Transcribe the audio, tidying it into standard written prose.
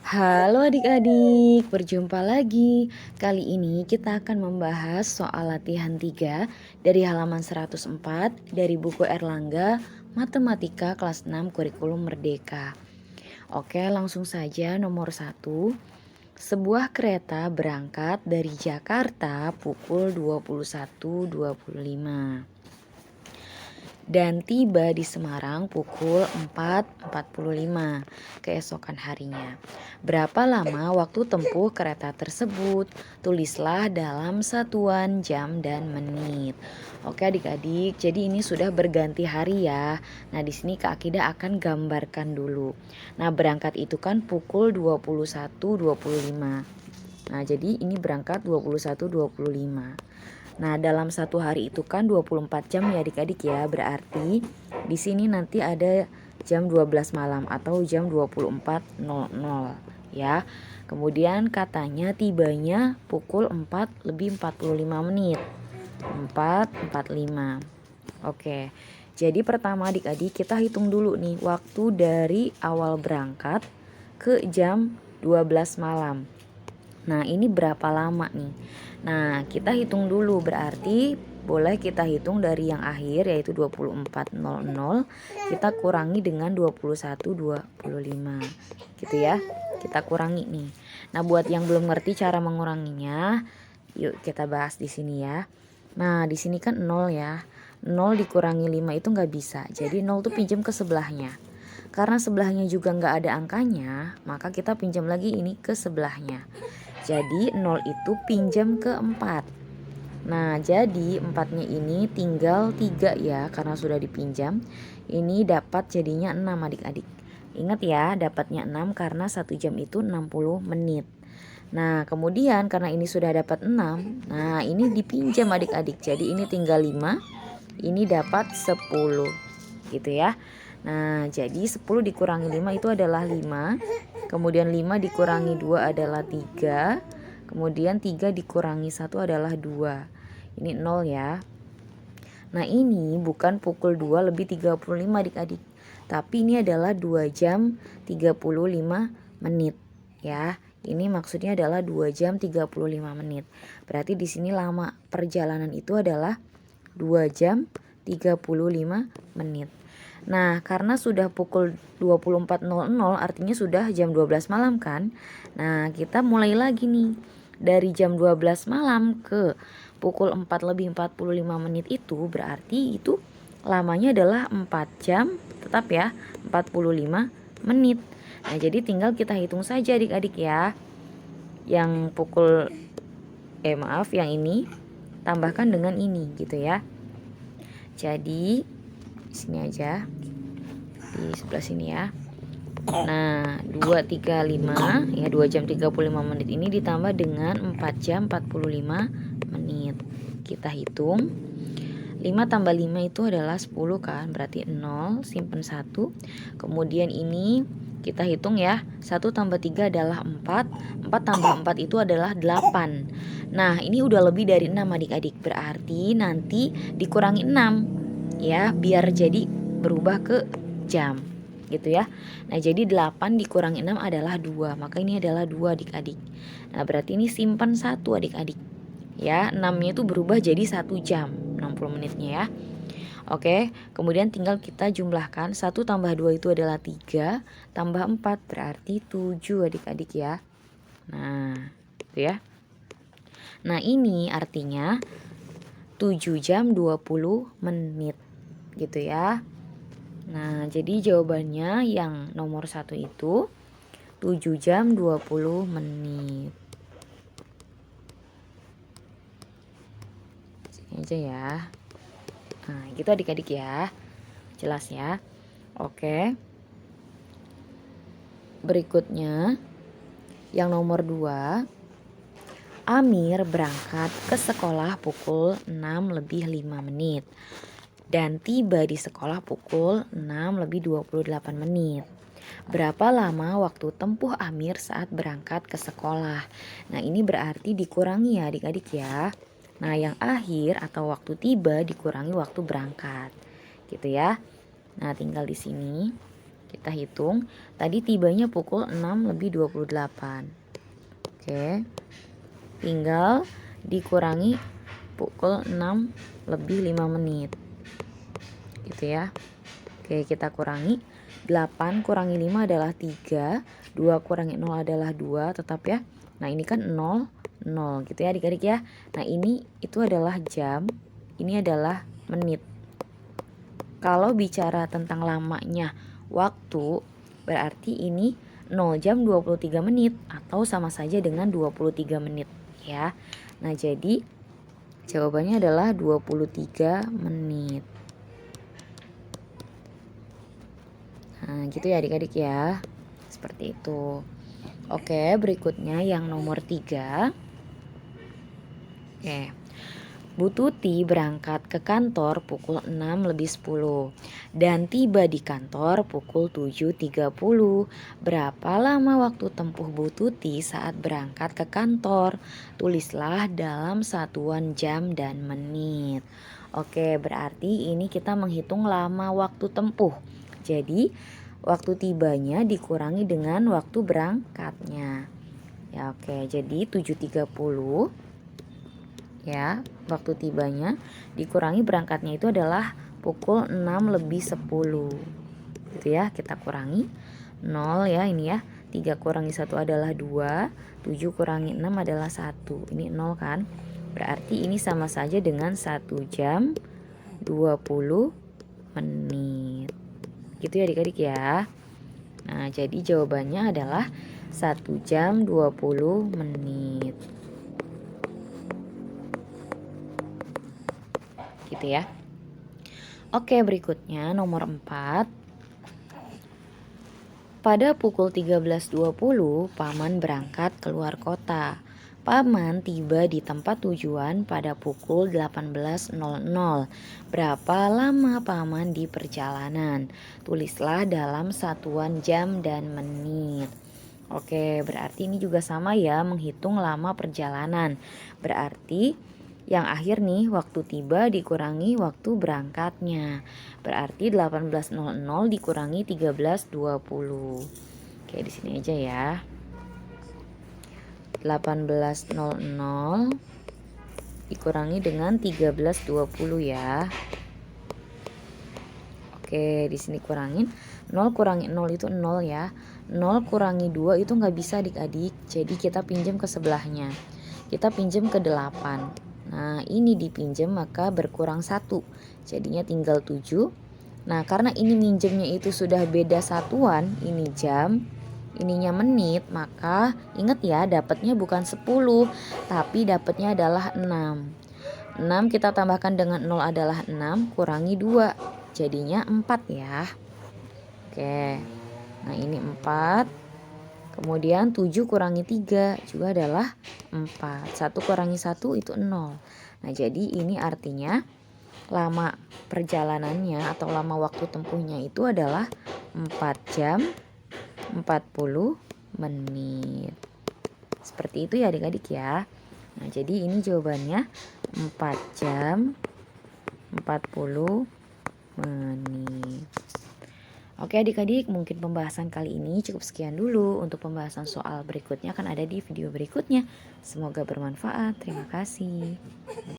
Halo adik-adik, berjumpa lagi. Kali ini kita akan membahas soal latihan 3 dari halaman 104 dari buku Erlangga Matematika kelas 6 Kurikulum Merdeka. Oke, langsung saja nomor 1. Sebuah kereta berangkat dari Jakarta pukul 21.25 dan tiba di Semarang pukul 4.45 keesokan harinya. Berapa lama waktu tempuh kereta tersebut? Tulislah dalam satuan jam dan menit. Oke adik-adik, jadi ini sudah berganti hari ya. Nah, di sini Kak Akida akan gambarkan dulu. Nah, berangkat itu kan pukul 21.25. Nah, jadi ini berangkat 21.25. Nah, dalam satu hari itu kan 24 jam ya adik-adik ya. Berarti di sini nanti ada jam 12 malam atau jam 24.00 ya. Kemudian katanya tibanya pukul 4:45. 4:45. Oke. Jadi pertama adik-adik kita hitung dulu nih waktu dari awal berangkat ke jam 12 malam. Nah, ini berapa lama nih? Nah, kita hitung dulu, berarti boleh kita hitung dari yang akhir yaitu 24.00 kita kurangi dengan 21.25 gitu ya. Kita kurangi nih. Nah, buat yang belum ngerti cara menguranginya, yuk kita bahas di sini ya. Nah, di sini kan 0 ya. 0 dikurangi 5 itu nggak bisa. Jadi 0 tuh pinjam ke sebelahnya. Karena sebelahnya juga nggak ada angkanya, maka kita pinjam lagi ini ke sebelahnya. Jadi 0 itu pinjam ke 4. Nah, jadi 4-nya ini tinggal 3 ya, karena sudah dipinjam. Ini dapat jadinya 6 adik-adik. Ingat ya, dapatnya 6 karena 1 jam itu 60 menit. Nah, kemudian karena ini sudah dapat 6, nah ini dipinjam adik-adik. Jadi ini tinggal 5, ini dapat 10 gitu ya. Nah, jadi 10 dikurangi 5 itu adalah 5. Kemudian 5 dikurangi 2 adalah 3. Kemudian 3 dikurangi 1 adalah 2. Ini 0 ya. Nah, ini bukan pukul 2 lebih 35 adik-adik. Tapi ini adalah 2 jam 35 menit ya. Ini maksudnya adalah 2 jam 35 menit. Berarti di sini lama perjalanan itu adalah 2 jam 35 menit. Nah, karena sudah pukul 24.00 artinya sudah jam 12 malam kan. Nah, kita mulai lagi nih. Dari jam 12 malam ke pukul 4:45 itu berarti itu lamanya adalah 4 jam tetap ya 45 menit. Nah, jadi tinggal kita hitung saja adik-adik ya. Yang pukul yang ini tambahkan dengan ini gitu ya. Jadi di sini aja, di sebelah sini ya. Nah, 235 ya, 2 jam 35 menit ini ditambah dengan 4 jam 45 menit. Kita hitung 5 tambah 5 itu adalah 10 kan, berarti 0, simpen 1. Kemudian ini kita hitung ya, 1 tambah 3 adalah 4, 4 tambah 4 itu adalah 8. Nah, ini udah lebih dari 6 adik-adik, berarti nanti dikurangi 6 ya, biar jadi berubah ke jam gitu ya. Nah, jadi 8 dikurangi 6 adalah 2, maka ini adalah 2 adik-adik. Nah, berarti ini simpan 1 adik-adik ya, 6-nya itu berubah jadi 1 jam 60 menitnya ya. Oke, kemudian tinggal kita jumlahkan, 1 tambah 2 itu adalah 3, tambah 4 berarti 7 adik-adik ya. Nah, itu ya. Nah, ini artinya 7 jam 20 menit gitu ya. Nah, jadi jawabannya yang nomor 1 itu 7 jam 20 menit. Sini aja ya. Nah, gitu adik-adik ya. Jelas ya. Oke. Berikutnya yang nomor 2. Amir berangkat ke sekolah pukul 6:05 dan tiba di sekolah pukul 6:28. Berapa lama waktu tempuh Amir saat berangkat ke sekolah? Nah, ini berarti dikurangi ya adik-adik ya. Nah, yang akhir atau waktu tiba dikurangi waktu berangkat. Gitu ya. Nah, tinggal di sini Kita hitung, tadi tibanya pukul 6:28. Oke, tinggal dikurangi pukul 6:05 gitu ya. Oke, kita kurangi. 8 kurangi 5 adalah 3, 2 kurangi 0 adalah 2, tetap ya. Nah ini kan 0, 0 gitu ya adik-adik ya. Nah ini itu adalah jam, ini adalah menit. Kalau bicara tentang lamanya waktu, berarti ini 0 jam 23 menit atau sama saja dengan 23 menit ya. Nah jadi jawabannya adalah 23 menit. Nah gitu ya adik-adik ya, seperti itu. Oke, berikutnya yang nomor 3. Oke, Bu Tuti berangkat ke kantor pukul 6:10 dan tiba di kantor pukul 7:30. Berapa lama waktu tempuh Bu Tuti saat berangkat ke kantor? Tulislah dalam satuan jam dan menit. Oke, berarti ini kita menghitung lama waktu tempuh. Jadi waktu tibanya dikurangi dengan waktu berangkatnya. Ya oke, jadi 7:30 ya, waktu tibanya dikurangi berangkatnya itu adalah pukul 6:10 gitu ya. Kita kurangi 0 ya, ini ya, 3 kurangi 1 adalah 2, 7 kurangi 6 adalah 1, ini 0 kan, berarti ini sama saja dengan 1 jam 20 menit gitu ya adik-adik ya. Nah jadi jawabannya adalah 1 jam 20 menit gitu ya. Oke, berikutnya nomor 4. Pada pukul 13.20 Paman berangkat keluar kota. Paman tiba di tempat tujuan pada pukul 18.00. Berapa lama Paman di perjalanan? Tulislah dalam satuan jam dan menit. Oke, berarti ini juga sama ya, menghitung lama perjalanan. Berarti yang akhir nih waktu tiba dikurangi waktu berangkatnya. Berarti 18.00 dikurangi 13.20. Oke, di sini aja ya. 18.00 dikurangi dengan 13.20 ya. Oke, di sini kurangin 0 kurangi 0 itu 0 ya. 0 kurangi 2 itu nggak bisa adik-adik. Jadi kita pinjam ke sebelahnya. Kita pinjam ke 8. Nah ini dipinjam maka berkurang 1. Jadinya tinggal 7. Nah karena ini minjemnya itu sudah beda satuan. Ini jam, ininya menit. Maka ingat ya, dapatnya bukan 10, tapi dapatnya adalah 6. 6 kita tambahkan dengan 0 adalah 6, kurangi 2, jadinya 4 ya. Oke, nah ini 4. Kemudian 7 kurangi 3 juga adalah 4. 1 kurangi 1 itu 0. Nah jadi ini artinya lama perjalanannya atau lama waktu tempuhnya itu adalah 4 jam 40 menit. Seperti itu ya adik-adik ya. Nah jadi ini jawabannya 4 jam 40 menit. Oke adik-adik, mungkin pembahasan kali ini cukup sekian dulu. Untuk pembahasan soal berikutnya akan ada di video berikutnya. Semoga bermanfaat. Terima kasih.